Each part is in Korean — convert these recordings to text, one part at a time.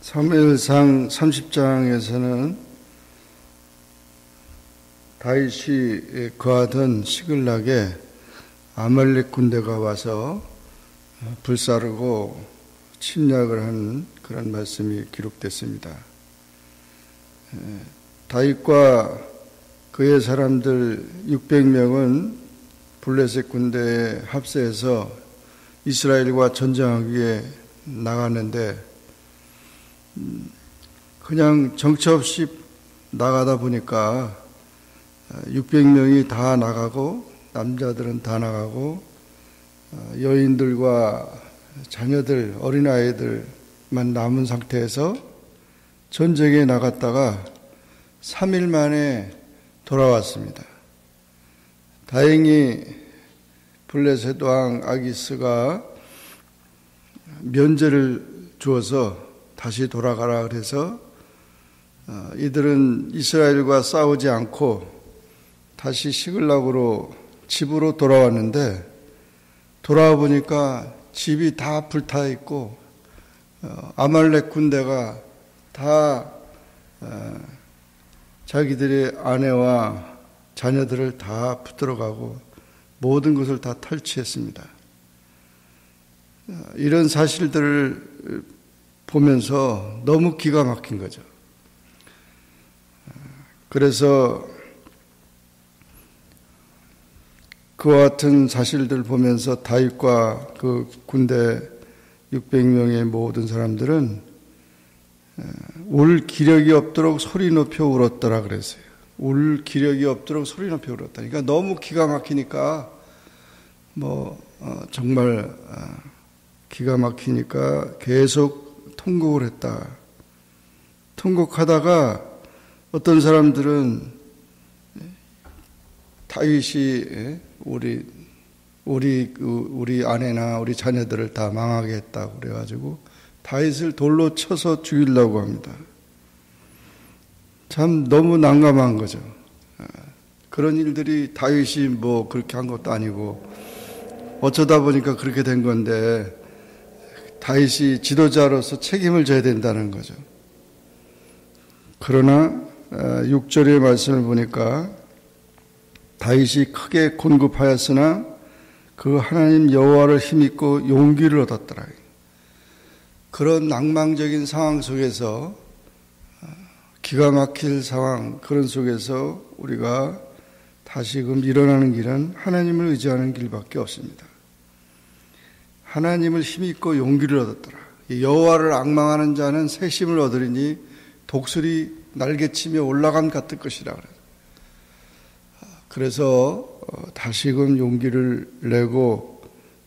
사무엘상 30장에서는 다윗이 거하던 시글락에 아말렉 군대가 와서 불사르고 침략을 한 그런 말씀이 기록됐습니다. 다윗과 그의 사람들 600명은 블레셋 군대에 합세해서 이스라엘과 전쟁하기 위해 나갔는데 그냥 정처 없이 나가다 보니까 600명이 다 나가고 남자들은 다 나가고 여인들과 자녀들, 어린아이들만 남은 상태에서 전쟁에 나갔다가 3일 만에 돌아왔습니다. 다행히 블레셋 왕 아기스가 면제를 주어서 다시 돌아가라 그래서 이들은 이스라엘과 싸우지 않고 다시 시글락으로 집으로 돌아왔는데 돌아와 보니까 집이 다 불타 있고 아말렉 군대가 다 자기들의 아내와 자녀들을 다 붙들어가고 모든 것을 다 탈취했습니다. 이런 사실들을 보면서 너무 기가 막힌 거죠. 그래서 그와 같은 사실들을 보면서 다윗과 그 군대 600명의 모든 사람들은 울 기력이 없도록 소리 높여 울었더라 그랬어요. 울 기력이 없도록 소리 높여 울었다. 그러니까 너무 기가 막히니까 정말 기가 막히니까 계속 통곡을 했다. 통곡하다가 어떤 사람들은 다윗이 우리 아내나 우리 자녀들을 다 망하게 했다고 그래가지고 다윗을 돌로 쳐서 죽이려고 합니다. 참 너무 난감한 거죠. 그런 일들이 다윗이 그렇게 한 것도 아니고 어쩌다 보니까 그렇게 된 건데 다윗이 지도자로서 책임을 져야 된다는 거죠. 그러나 6절의 말씀을 보니까 다윗이 크게 곤급하였으나 그 하나님 여호와를 힘입고 용기를 얻었더라. 그런 낭망적인 상황 속에서 기가 막힐 상황 그런 속에서 우리가 다시금 일어나는 길은 하나님을 의지하는 길밖에 없습니다. 하나님을 힘입고 용기를 얻었더라. 여호와를 앙망하는 자는 새 힘을 얻으리니 독수리 날개치며 올라감 같을 것이라 그래요. 그래서 다시금 용기를 내고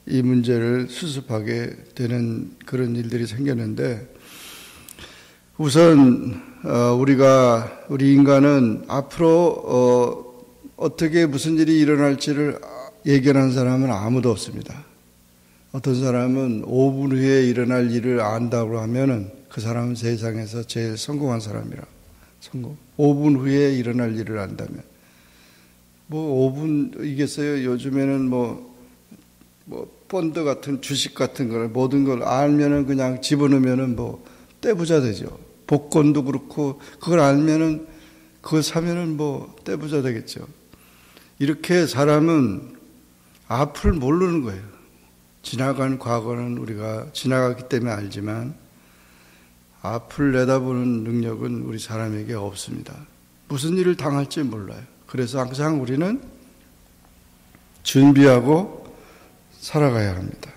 이 문제를 수습하게 되는 그런 일들이 생겼는데 우선 우리 인간은 앞으로 어떻게 무슨 일이 일어날지를 예견한 사람은 아무도 없습니다. 어떤 사람은 5분 후에 일어날 일을 안다고 하면은 그 사람은 세상에서 제일 성공한 사람이라. 5분 후에 일어날 일을 안다면. 5분이겠어요? 요즘에는 펀드 같은 주식 같은 걸 모든 걸 알면은 그냥 집어넣으면은 떼부자 되죠. 복권도 그렇고 그걸 알면은 그걸 사면은 떼부자 되겠죠. 이렇게 사람은 앞을 모르는 거예요. 지나간 과거는 우리가 지나갔기 때문에 알지만 앞을 내다보는 능력은 우리 사람에게 없습니다. 무슨 일을 당할지 몰라요. 그래서 항상 우리는 준비하고 살아가야 합니다.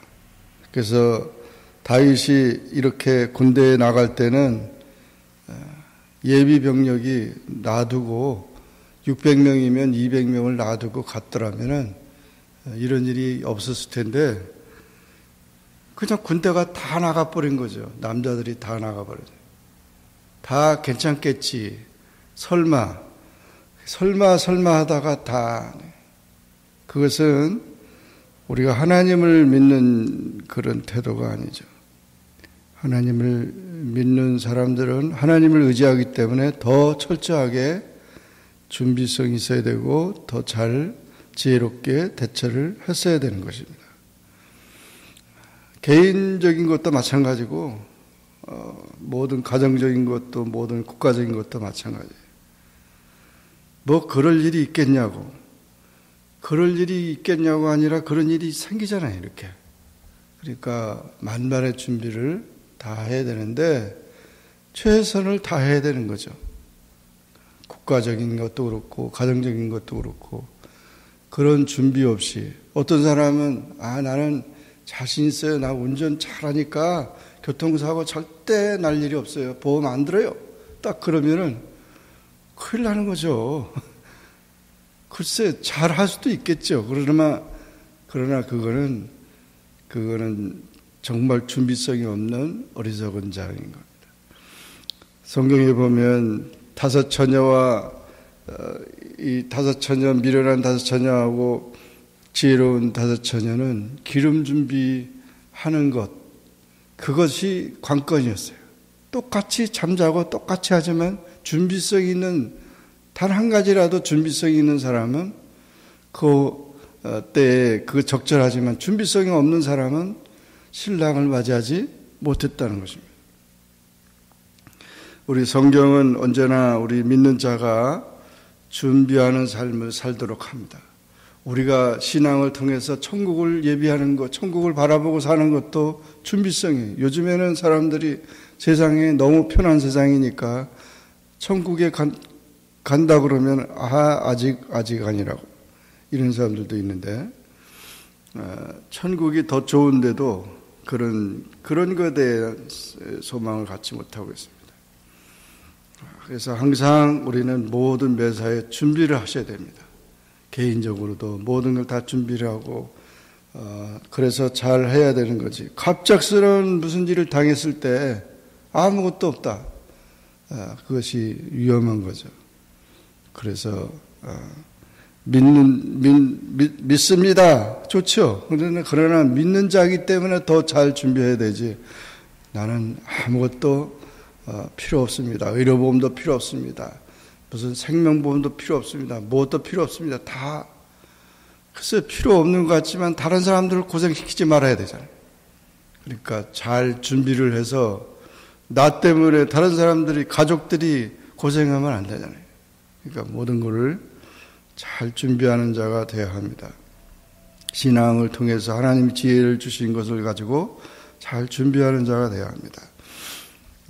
그래서 다윗이 이렇게 군대에 나갈 때는 예비 병력이 놔두고 600명이면 200명을 놔두고 갔더라면은 이런 일이 없었을 텐데 그냥 군대가 다 나가버린 거죠. 남자들이 다 나가버려요. 다 괜찮겠지. 설마 하다가 다. 그것은 우리가 하나님을 믿는 그런 태도가 아니죠. 하나님을 믿는 사람들은 하나님을 의지하기 때문에 더 철저하게 준비성이 있어야 되고 더 잘 지혜롭게 대처를 했어야 되는 것입니다. 개인적인 것도 마찬가지고 모든 가정적인 것도 모든 국가적인 것도 마찬가지예요. 뭐 그럴 일이 있겠냐고. 그럴 일이 있겠냐고 아니라 그런 일이 생기잖아요, 이렇게. 그러니까 만반의 준비를 다 해야 되는데 최선을 다해야 되는 거죠. 국가적인 것도 그렇고 가정적인 것도 그렇고 그런 준비 없이 어떤 사람은 나는 자신 있어요. 나 운전 잘하니까 교통사고 절대 날 일이 없어요. 보험 안 들어요. 딱 그러면은 큰일 나는 거죠. 글쎄 잘할 수도 있겠죠. 그러나 그거는 정말 준비성이 없는 어리석은 자인 겁니다. 성경에 보면 다섯 처녀와 이 다섯 처녀, 미련한 다섯 처녀하고 지혜로운 다섯 처녀는 기름 준비하는 것, 그것이 관건이었어요. 똑같이 잠자고 똑같이 하지만 준비성 있는, 단 한 가지라도 준비성이 있는 사람은 그 때에 그 적절하지만 준비성이 없는 사람은 신랑을 맞이하지 못했다는 것입니다. 우리 성경은 언제나 우리 믿는 자가 준비하는 삶을 살도록 합니다. 우리가 신앙을 통해서 천국을 예비하는 것, 천국을 바라보고 사는 것도 준비성이에요. 요즘에는 사람들이 세상에 너무 편한 세상이니까 천국에 간다 그러면 아직 아니라고 이런 사람들도 있는데, 천국이 더 좋은데도 그런 것에 대한 소망을 갖지 못하고 있습니다. 그래서 항상 우리는 모든 매사에 준비를 하셔야 됩니다. 개인적으로도 모든 걸 다 준비를 하고 그래서 잘 해야 되는 거지. 갑작스러운 무슨 일을 당했을 때 아무것도 없다. 그것이 위험한 거죠. 그래서 믿습니다. 좋죠. 그러나 믿는 자이기 때문에 더 잘 준비해야 되지. 나는 아무것도 필요 없습니다. 의료보험도 필요 없습니다. 무슨 생명보험도 필요 없습니다. 무엇도 필요 없습니다. 다 글쎄 필요 없는 것 같지만 다른 사람들을 고생시키지 말아야 되잖아요. 그러니까 잘 준비를 해서 나 때문에 다른 사람들이, 가족들이 고생하면 안 되잖아요. 그러니까 모든 것을 잘 준비하는 자가 되어야 합니다. 신앙을 통해서 하나님이 지혜를 주신 것을 가지고 잘 준비하는 자가 되어야 합니다.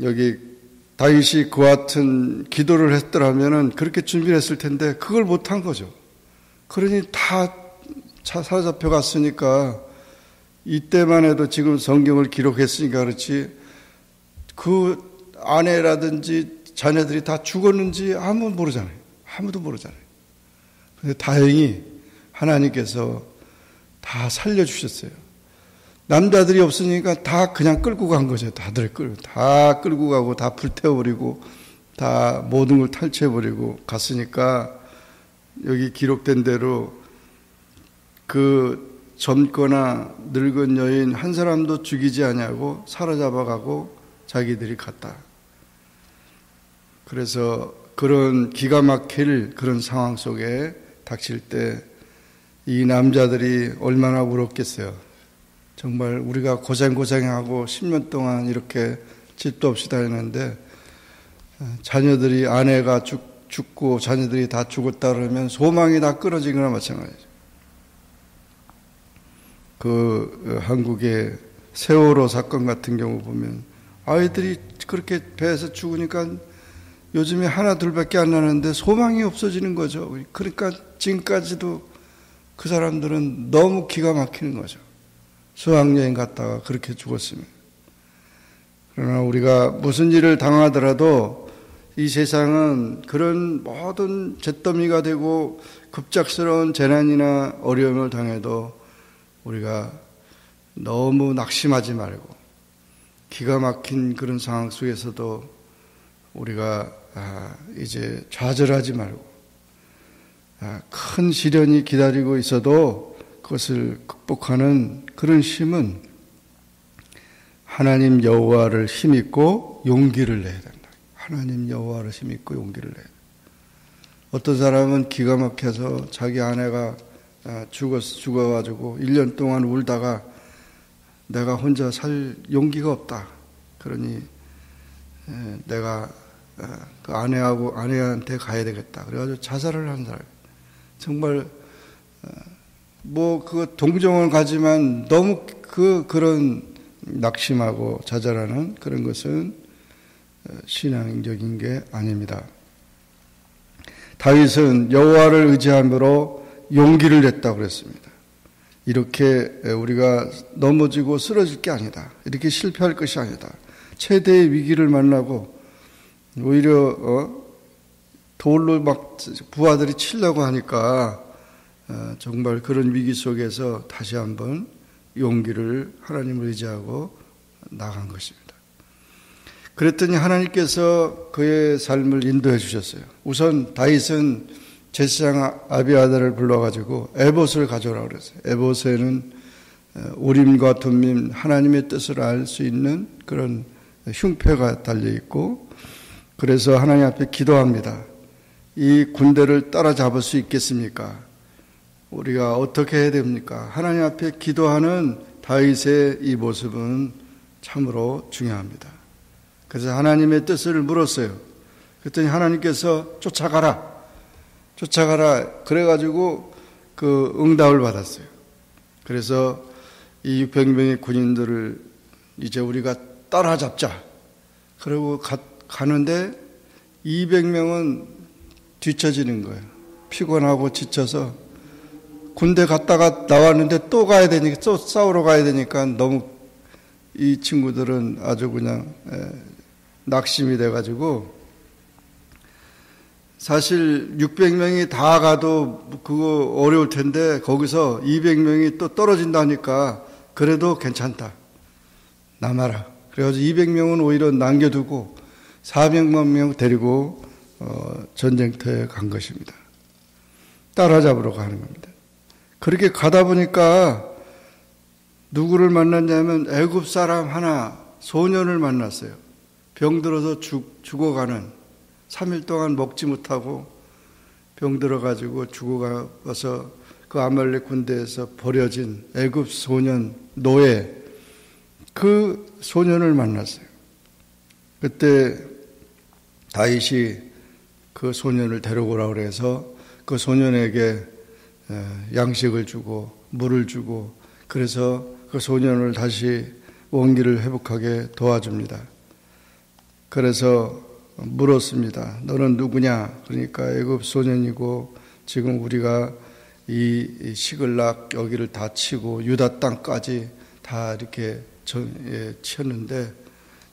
여기 다윗이 그와 같은 기도를 했더라면은 그렇게 준비를 했을 텐데 그걸 못한 거죠. 그러니 다 사로잡혀 갔으니까, 이때만 해도 지금 성경을 기록했으니까 그렇지 그 아내라든지 자녀들이 다 죽었는지 아무도 모르잖아요. 근데 다행히 하나님께서 다 살려주셨어요. 남자들이 없으니까 다 그냥 끌고 간 거죠. 다 끌고 가고 다 불태워버리고 다 모든 걸 탈취해버리고 갔으니까, 여기 기록된 대로 그 젊거나 늙은 여인 한 사람도 죽이지 아니하고 사로잡아가고 자기들이 갔다. 그래서 그런 기가 막힐 그런 상황 속에 닥칠 때 이 남자들이 얼마나 울었겠어요. 정말 우리가 고생하고 10년 동안 이렇게 집도 없이 다녔는데 자녀들이, 아내가 죽고 자녀들이 다 죽었다 그러면 소망이 다 끊어진 거나 마찬가지죠. 그 한국의 세월호 사건 같은 경우 보면 아이들이 그렇게 배에서 죽으니까 요즘에 하나 둘밖에 안 나는데 소망이 없어지는 거죠. 그러니까 지금까지도 그 사람들은 너무 기가 막히는 거죠. 수학여행 갔다가 그렇게 죽었으면. 그러나 우리가 무슨 일을 당하더라도 이 세상은 그런 모든 잿더미가 되고 급작스러운 재난이나 어려움을 당해도 우리가 너무 낙심하지 말고, 기가 막힌 그런 상황 속에서도 우리가 이제 좌절하지 말고, 큰 시련이 기다리고 있어도 그것을 극복하는 그런 힘은 하나님 여호와를 힘입고 용기를 내야 된다. 하나님 여호와를 힘입고 용기를 내야 된다. 어떤 사람은 기가 막혀서 자기 아내가 죽어가지고 1년 동안 울다가 내가 혼자 살 용기가 없다. 그러니 내가 그 아내한테 가야 되겠다. 그래가지고 자살을 한 사람. 정말 그 동정을 가지만 너무 그런 낙심하고 자잘하는 그런 것은 신앙적인 게 아닙니다. 다윗은 여호와를 의지함으로 용기를 냈다고 그랬습니다. 이렇게 우리가 넘어지고 쓰러질 게 아니다. 이렇게 실패할 것이 아니다. 최대의 위기를 만나고 오히려 돌로 막 부하들이 치려고 하니까 정말 그런 위기 속에서 다시 한번 용기를 하나님을 의지하고 나간 것입니다. 그랬더니 하나님께서 그의 삶을 인도해 주셨어요. 우선 다윗은 제사장 아비아달을 불러가지고 에봇을 가져오라고 그랬어요. 에봇에는 우림과 둠밈 하나님의 뜻을 알 수 있는 그런 흉패가 달려 있고, 그래서 하나님 앞에 기도합니다. 이 군대를 따라잡을 수 있겠습니까? 우리가 어떻게 해야 됩니까? 하나님 앞에 기도하는 다윗의 이 모습은 참으로 중요합니다. 그래서 하나님의 뜻을 물었어요. 그랬더니 하나님께서 쫓아가라. 그래가지고 그 응답을 받았어요. 그래서 이 600명의 군인들을 이제 우리가 따라잡자. 그리고 가는데 200명은 뒤처지는 거예요. 피곤하고 지쳐서 군대 갔다가 나왔는데 또 가야 되니까, 또 싸우러 가야 되니까 너무 이 친구들은 아주 그냥 낙심이 돼가지고, 사실 600명이 다 가도 그거 어려울 텐데 거기서 200명이 또 떨어진다니까 그래도 괜찮다. 남아라. 그래가지고 200명은 오히려 남겨두고 400만 명 데리고 전쟁터에 간 것입니다. 따라잡으러 가는 겁니다. 그렇게 가다 보니까 누구를 만났냐면 애굽 사람 하나, 소년을 만났어요. 병들어서 죽어가는, 3일 동안 먹지 못하고 병들어가지고 죽어가서 그 아말렉 군대에서 버려진 애굽 소년 노예, 그 소년을 만났어요. 그때 다윗이 그 소년을 데려오라고 그래서 그 소년에게 양식을 주고 물을 주고, 그래서 그 소년을 다시 원기를 회복하게 도와줍니다. 그래서 물었습니다. 너는 누구냐? 그러니까 애굽 소년이고 지금 우리가 이 시글락 여기를 다 치고 유다 땅까지 다 이렇게 쳤는데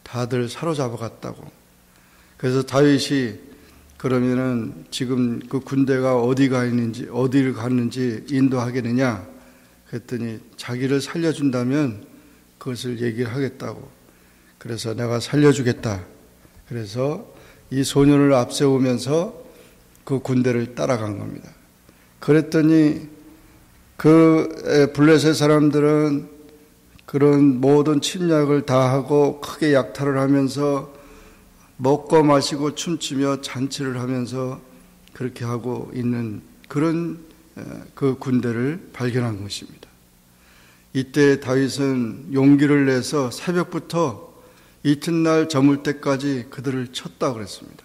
다들 사로잡아 갔다고. 그래서 다윗이 그러면은 지금 그 군대가 어디를 갔는지 인도하겠느냐? 그랬더니 자기를 살려준다면 그것을 얘기를 하겠다고. 그래서 내가 살려주겠다. 그래서 이 소년을 앞세우면서 그 군대를 따라간 겁니다. 그랬더니 그 블레셋 사람들은 그런 모든 침략을 다 하고 크게 약탈을 하면서 먹고 마시고 춤추며 잔치를 하면서 그렇게 하고 있는 그런 그 군대를 발견한 것입니다. 이때 다윗은 용기를 내서 새벽부터 이튿날 저물 때까지 그들을 쳤다고 그랬습니다.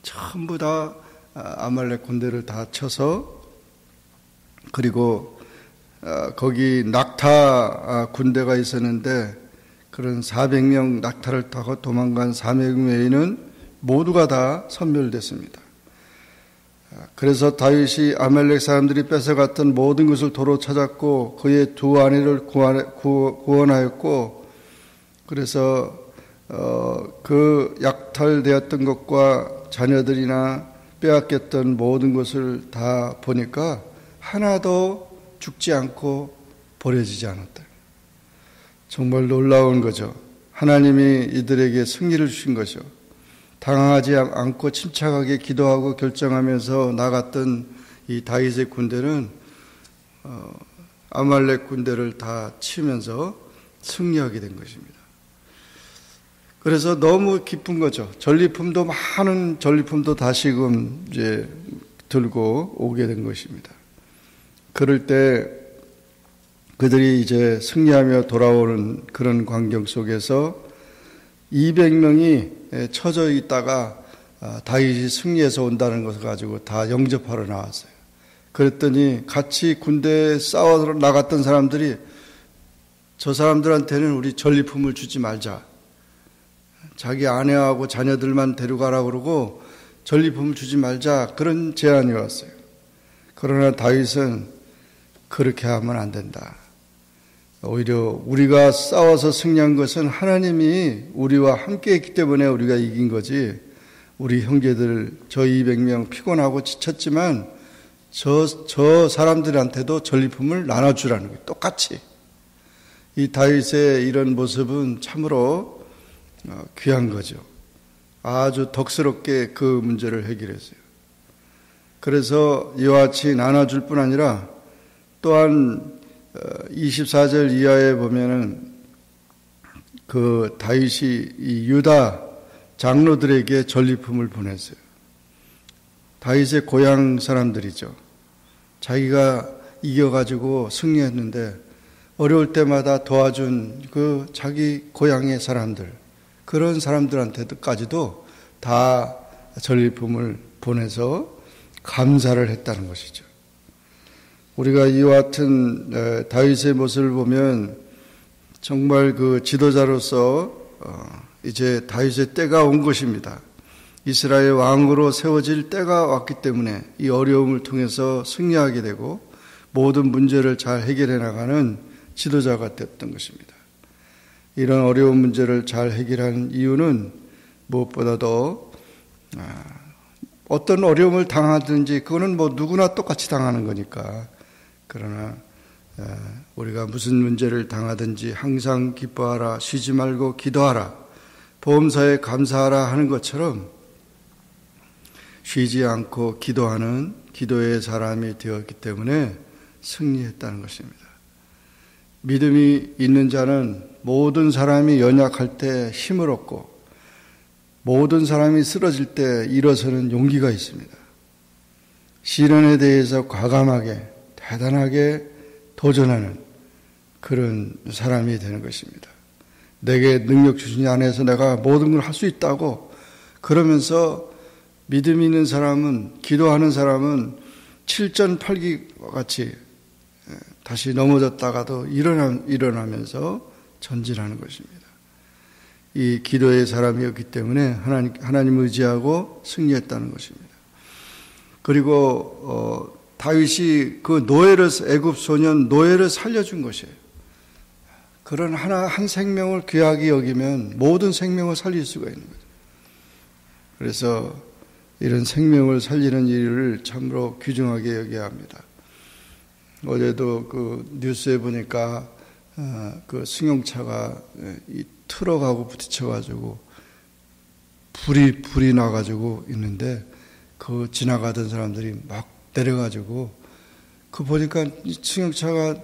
전부 다 아말렉 군대를 다 쳐서, 그리고 거기 낙타 군대가 있었는데 그런 400명 낙타를 타고 도망간 400명 외에는 모두가 다 섬멸됐습니다. 그래서 다윗이 아말렉 사람들이 뺏어갔던 모든 것을 도로 찾았고 그의 두 아내를 구원하였고, 그래서 그 약탈되었던 것과 자녀들이나 빼앗겼던 모든 것을 다 보니까 하나도 죽지 않고 버려지지 않았다. 정말 놀라운 거죠. 하나님이 이들에게 승리를 주신 것이요. 당황하지 않고 침착하게 기도하고 결정하면서 나갔던 이 다윗의 군대는 아말렉 군대를 다 치면서 승리하게 된 것입니다. 그래서 너무 기쁜 거죠. 많은 전리품도 다시금 이제 들고 오게 된 것입니다. 그럴 때 그들이 이제 승리하며 돌아오는 그런 광경 속에서 200명이 처져 있다가 다윗이 승리해서 온다는 것을 가지고 다 영접하러 나왔어요. 그랬더니 같이 군대에 싸워 나갔던 사람들이 저 사람들한테는 우리 전리품을 주지 말자. 자기 아내하고 자녀들만 데려가라 그러고 전리품을 주지 말자. 그런 제안이 왔어요. 그러나 다윗은 그렇게 하면 안 된다. 오히려 우리가 싸워서 승리한 것은 하나님이 우리와 함께 했기 때문에 우리가 이긴 거지. 우리 형제들 저 200명 피곤하고 지쳤지만 저 사람들한테도 전리품을 나눠주라는 거예요. 똑같이. 이 다윗의 이런 모습은 참으로 귀한 거죠. 아주 덕스럽게 그 문제를 해결했어요. 그래서 이와 같이 나눠줄 뿐 아니라 또한 24절 이하에 보면은 그 다윗이 이 유다 장로들에게 전리품을 보냈어요. 다윗의 고향 사람들이죠. 자기가 이겨가지고 승리했는데 어려울 때마다 도와준 그 자기 고향의 사람들, 그런 사람들한테까지도 다 전리품을 보내서 감사를 했다는 것이죠. 우리가 이와 같은 다윗의 모습을 보면 정말 그 지도자로서 이제 다윗의 때가 온 것입니다. 이스라엘 왕으로 세워질 때가 왔기 때문에 이 어려움을 통해서 승리하게 되고 모든 문제를 잘 해결해 나가는 지도자가 됐던 것입니다. 이런 어려운 문제를 잘 해결하는 이유는 무엇보다도 어떤 어려움을 당하든지 그거는 뭐 누구나 똑같이 당하는 거니까. 그러나 우리가 무슨 문제를 당하든지 항상 기뻐하라, 쉬지 말고 기도하라, 보험사에 감사하라 하는 것처럼 쉬지 않고 기도하는 기도의 사람이 되었기 때문에 승리했다는 것입니다. 믿음이 있는 자는 모든 사람이 연약할 때 힘을 얻고 모든 사람이 쓰러질 때 일어서는 용기가 있습니다. 시련에 대해서 과감하게 대단하게 도전하는 그런 사람이 되는 것입니다. 내게 능력 주신 안에서 내가 모든 걸 할 수 있다고 그러면서 믿음 있는 사람은, 기도하는 사람은 7전8기와 같이 다시 넘어졌다가도 일어나면서 전진하는 것입니다. 이 기도의 사람이었기 때문에 하나님 의지하고 승리했다는 것입니다. 그리고 다윗이 그 애굽 소년 노예를 살려준 것이에요. 그런 한 생명을 귀하게 여기면 모든 생명을 살릴 수가 있는 거죠. 그래서 이런 생명을 살리는 일을 참으로 귀중하게 여겨야 합니다. 어제도 그 뉴스에 보니까 그 승용차가 이 트럭하고 부딪혀가지고 불이 나가지고 있는데 그 지나가던 사람들이 막 내려가지고 그 보니까 이 승용차가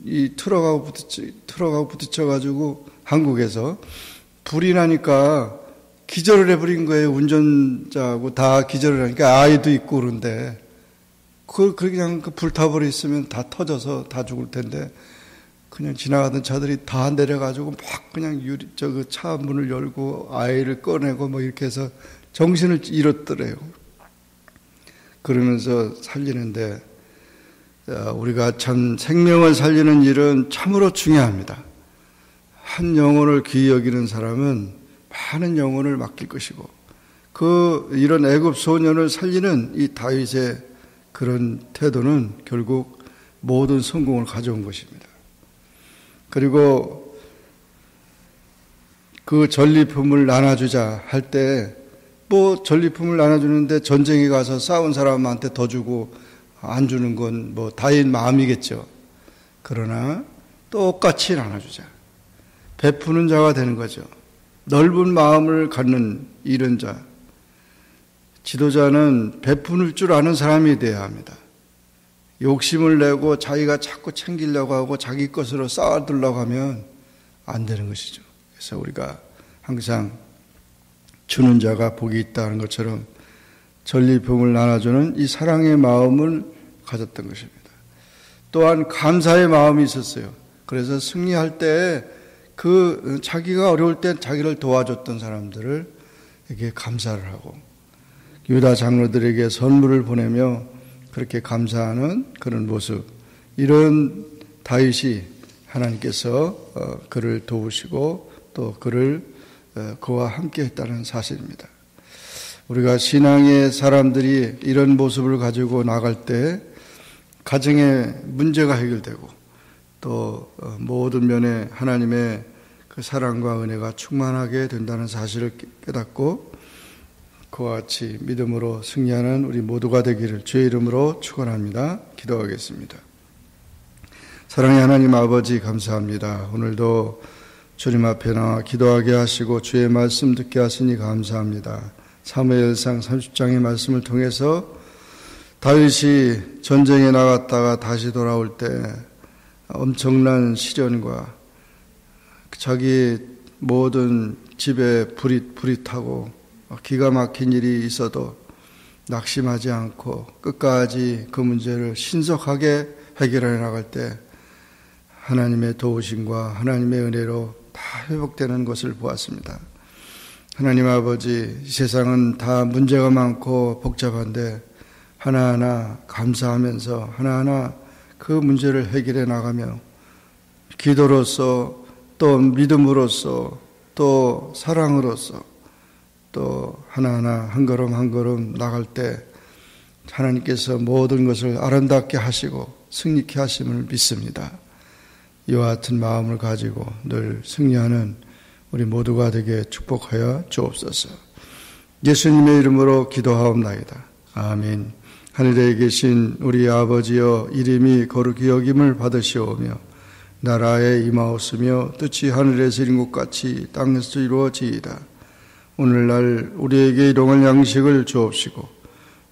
이 트럭하고 부딪혀가지고 한국에서 불이 나니까 기절을 해버린 거예요. 운전자하고 다 기절을 하니까 아이도 있고 그런데 그냥 불타버려 있으면 다 터져서 다 죽을 텐데 그냥 지나가던 차들이 다 내려가지고 막 그냥 차 문을 열고 아이를 꺼내고 뭐 이렇게 해서 정신을 잃었더래요. 그러면서 살리는데 우리가 참 생명을 살리는 일은 참으로 중요합니다. 한 영혼을 귀히 여기는 사람은 많은 영혼을 맡길 것이고 이런 애굽 소년을 살리는 이 다윗의 그런 태도는 결국 모든 성공을 가져온 것입니다. 그리고 그 전리품을 나눠주자 할 때 뭐 전리품을 나눠주는데 전쟁에 가서 싸운 사람한테 더 주고 안 주는 건 뭐 다윗 마음이겠죠. 그러나 똑같이 나눠주자. 베푸는 자가 되는 거죠. 넓은 마음을 갖는 이런 자. 지도자는 베푸는 줄 아는 사람이 되어야 합니다. 욕심을 내고 자기가 자꾸 챙기려고 하고 자기 것으로 쌓아두려고 하면 안 되는 것이죠. 그래서 우리가 항상 주는 자가 복이 있다는 것처럼 전리품을 나눠주는 이 사랑의 마음을 가졌던 것입니다. 또한 감사의 마음이 있었어요. 그래서 승리할 때 그 자기가 어려울 때 자기를 도와줬던 사람들을 이렇게 감사를 하고 유다 장로들에게 선물을 보내며 그렇게 감사하는 그런 모습, 이런 다윗이 하나님께서 그를 도우시고 또 그와 함께 했다는 사실입니다. 우리가 신앙의 사람들이 이런 모습을 가지고 나갈 때 가정의 문제가 해결되고 또 모든 면에 하나님의 그 사랑과 은혜가 충만하게 된다는 사실을 깨닫고 그와 같이 믿음으로 승리하는 우리 모두가 되기를 주의 이름으로 축원합니다. 기도하겠습니다. 사랑의 하나님 아버지, 감사합니다. 오늘도 주님 앞에 나와 기도하게 하시고 주의 말씀 듣게 하시니 감사합니다. 사무엘상 30장의 말씀을 통해서 다윗이 전쟁에 나갔다가 다시 돌아올 때 엄청난 시련과 자기 모든 집에 불이 타고 기가 막힌 일이 있어도 낙심하지 않고 끝까지 그 문제를 신속하게 해결해 나갈 때 하나님의 도우심과 하나님의 은혜로 다 회복되는 것을 보았습니다. 하나님 아버지, 이 세상은 다 문제가 많고 복잡한데 하나하나 감사하면서 하나하나 그 문제를 해결해 나가며 기도로서 또 믿음으로써 또 사랑으로서 또 하나하나 한 걸음 한 걸음 나갈 때 하나님께서 모든 것을 아름답게 하시고 승리케 하심을 믿습니다. 이와 같은 마음을 가지고 늘 승리하는 우리 모두가 되게 축복하여 주옵소서. 예수님의 이름으로 기도하옵나이다. 아멘. 하늘에 계신 우리 아버지여, 이름이 거룩히 여김을 받으시오며 나라에 임하옵으며 뜻이 하늘에서 이룬 것 같이 땅에서 이루어지이다. 오늘날 우리에게 일용할 양식을 주옵시고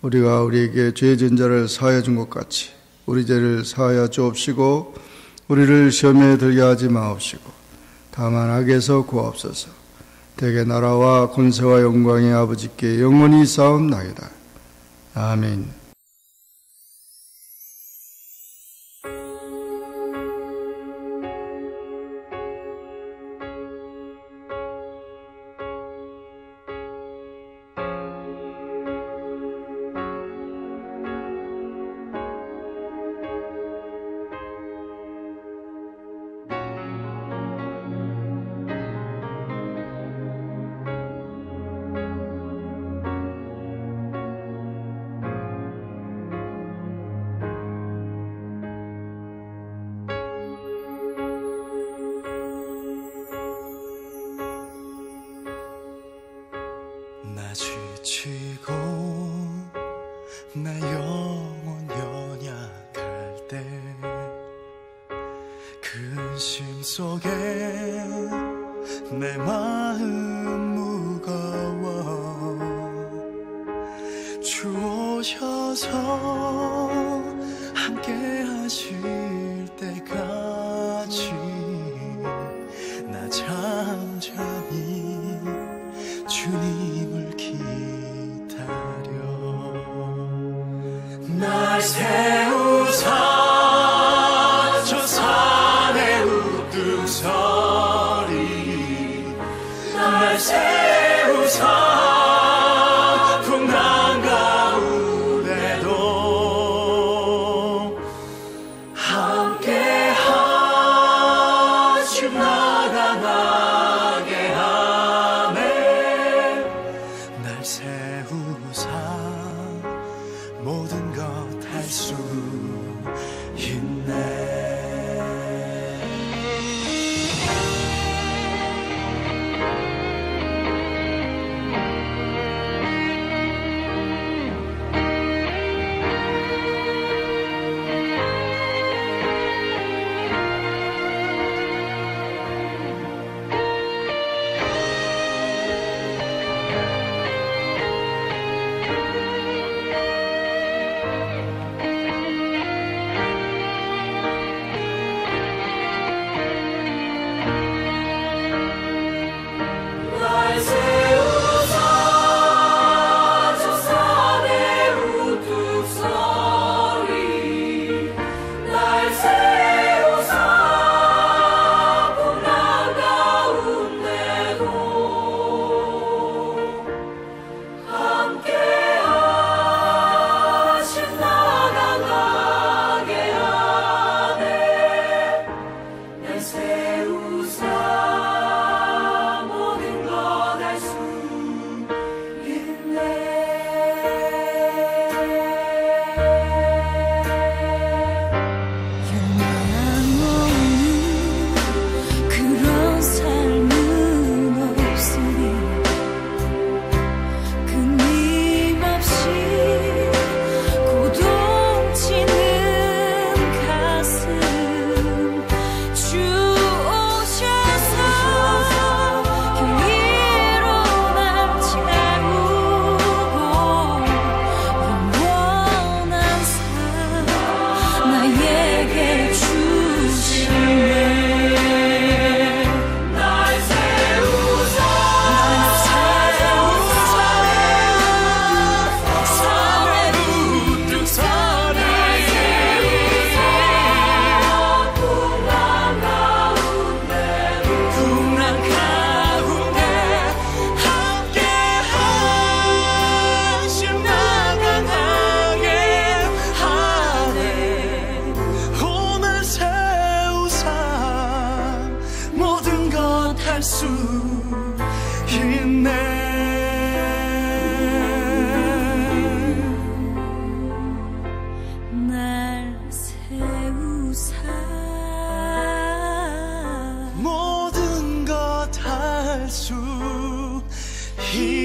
우리가 우리에게 죄 지은 자를 사하여 준 것 같이 우리 죄를 사하여 주옵시고 우리를 시험에 들게 하지 마옵시고 다만 악에서 구하옵소서. 대개 나라와 권세와 영광의 아버지께 영원히 싸움나이다. 아멘. 지치고 내 영혼 연약할 때 근심 속에 내 마음 무거워 주 오셔서 함께 하실 때까지 나 잠잠히 주님을 기다려 날 세우사 저 산에 우뚝서리 날 세우사 풍랑 가운데도 함께 하심 나가나게 날 세우사 모든 것 할 수 있네. 있네. 날 세우사 모든 것 할 수 있네.